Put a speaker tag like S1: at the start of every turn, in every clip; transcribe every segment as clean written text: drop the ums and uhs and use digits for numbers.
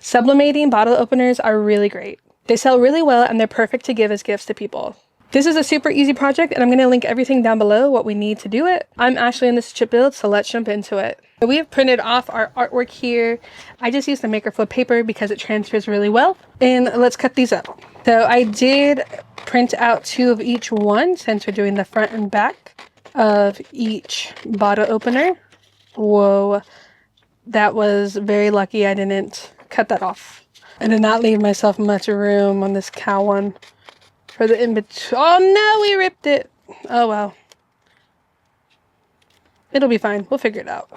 S1: Sublimating bottle openers are really great. They sell really well and they're perfect to give as gifts to people. This is a super easy project and I'm going to link everything down below what we need to do it. I'm Ashley in this chip build, so let's jump into it. We have printed off our artwork here. I just used the Makerflow paper because it transfers really well. And let's cut these up. So I did print out 2 of each one since we're doing the front and back of each bottle opener. Whoa, that was very lucky I didn't cut that off. I did not leave myself much room on this cow one for the in-between. Oh no, we ripped it. Oh well. It'll be fine. We'll figure it out.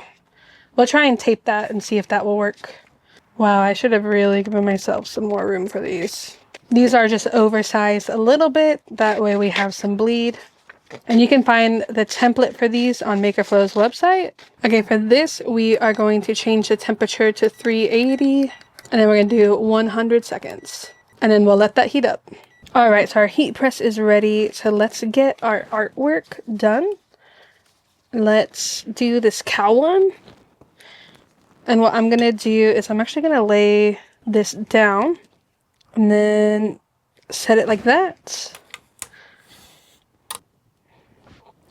S1: We'll try and tape that and see if that will work. Wow, I should have really given myself some more room for these. These are just oversized a little bit. That way we have some bleed. And you can find the template for these on Makerflow's website. Okay, for this, we are going to change the temperature to 380. And then we're going to do 100 seconds. And then we'll let that heat up. All right, so our heat press is ready. So let's get our artwork done. Let's do this cow one. And what I'm going to do is I'm actually going to lay this down. And then set it like that.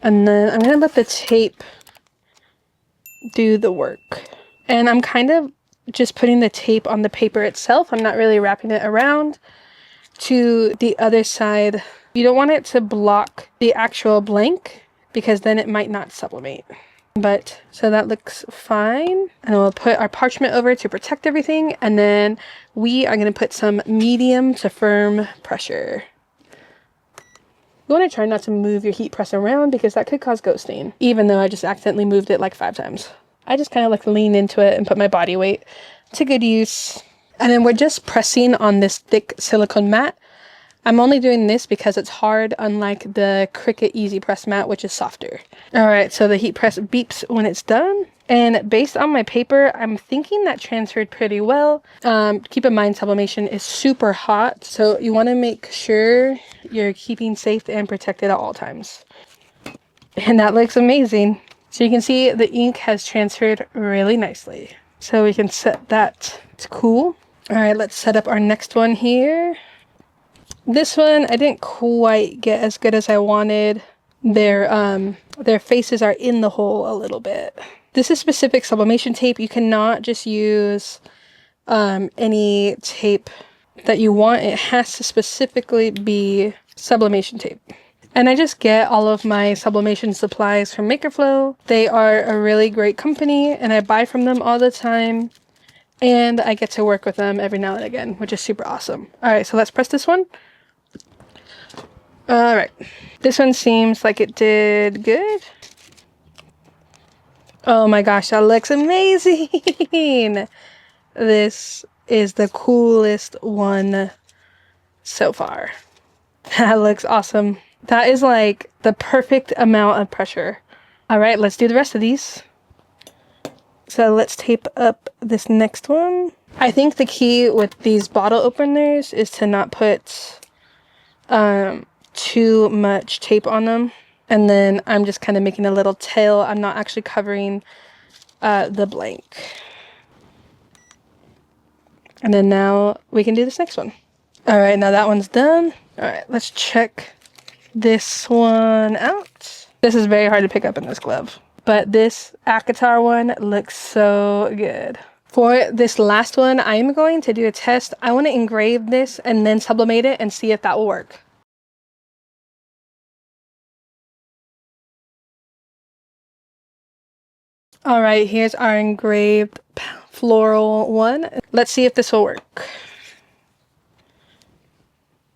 S1: And then I'm going to let the tape do the work. And I'm kind of just putting the tape on the paper itself. I'm not really wrapping it around to the other side. You don't want it to block the actual blank because then it might not sublimate. But so that looks fine. And we'll put our parchment over to protect everything. And then we are going to put some medium to firm pressure. You want to try not to move your heat press around because that could cause ghosting, even though I just accidentally moved it like 5 times. I just kind of like lean into it and put my body weight to good use. And then we're just pressing on this thick silicone mat. I'm only doing this because it's hard, unlike the Cricut Easy Press mat, which is softer. All right, so the heat press beeps when it's done. And based on my paper, I'm thinking that transferred pretty well. Keep in mind, sublimation is super hot, so you want to make sure you're keeping safe and protected at all times. And that looks amazing. So you can see the ink has transferred really nicely. So we can set that to cool. All right, let's set up our next one here. This one, I didn't quite get as good as I wanted. Their faces are in the hole a little bit. This is specific sublimation tape. You cannot just use any tape that you want. It has to specifically be sublimation tape. And I just get all of my sublimation supplies from Makerflow. They are a really great company and I buy from them all the time. And I get to work with them every now and again, which is super awesome. All right, so let's press this one. All right, this one seems like it did good. Oh my gosh, that looks amazing. This is the coolest one so far. That looks awesome. That is like the perfect amount of pressure. All right, let's do the rest of these. So let's tape up this next one. I think the key with these bottle openers is to not put too much tape on them. And then I'm just kind of making a little tail. I'm not actually covering the blank. And then now we can do this next one. All right, now that one's done. All right, let's check this one out. This is very hard to pick up in this glove, but this ACOTAR one looks so good. For this last one, I'm going to do a test. I want to engrave this and then sublimate it and see if that will work. All right, here's our engraved floral one. Let's see if this will work.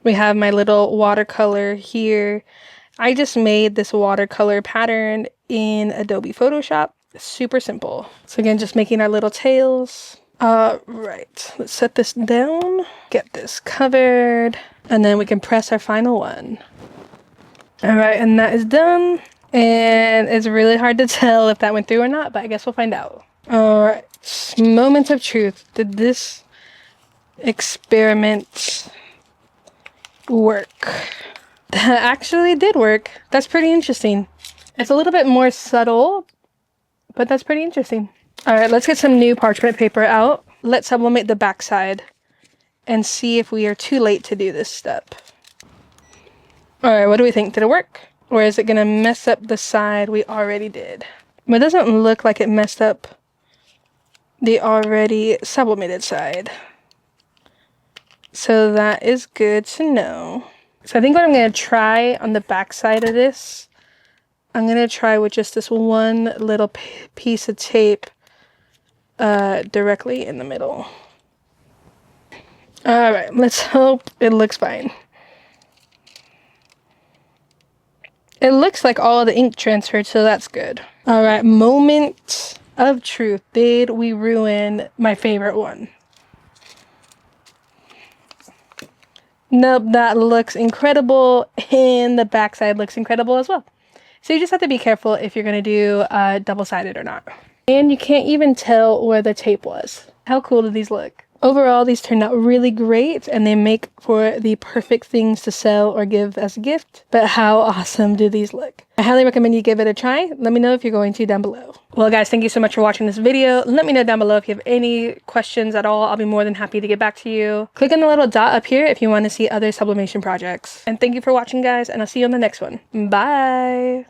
S1: We have my little watercolor here. I just made this watercolor pattern in Adobe Photoshop. Super simple. So again, just making our little tails. Right, let's set this down, get this covered, and then we can press our final one. All right, and that is done. And it's really hard to tell if that went through or not, but I guess we'll find out. All right, moment of truth. Did this experiment work? That actually did work. That's pretty interesting. It's a little bit more subtle, but that's pretty interesting. All right, let's get some new parchment paper out. let's sublimate the backside and see if we are too late to do this step. All right, what do we think? Did it work? Or is it gonna mess up the side we already did? But it doesn't look like it messed up the already sublimated side. So that is good to know. So I think what I'm gonna try on the back side of this, I'm gonna try with just this one little piece of tape directly in the middle. All right, let's hope it looks fine. It looks like all of the ink transferred, so that's good. All right, moment of truth. Did we ruin my favorite one? Nope, that looks incredible, and the backside looks incredible as well. So you just have to be careful if you're gonna do double-sided or not. And you can't even tell where the tape was. How cool do these look? Overall, these turned out really great, and they make for the perfect things to sell or give as a gift. But how awesome do these look? I highly recommend you give it a try. Let me know if you're going to down below. Well, guys, thank you so much for watching this video. Let me know down below if you have any questions at all. I'll be more than happy to get back to you. Click on the little dot up here if you want to see other sublimation projects. And thank you for watching, guys, and I'll see you on the next one. Bye!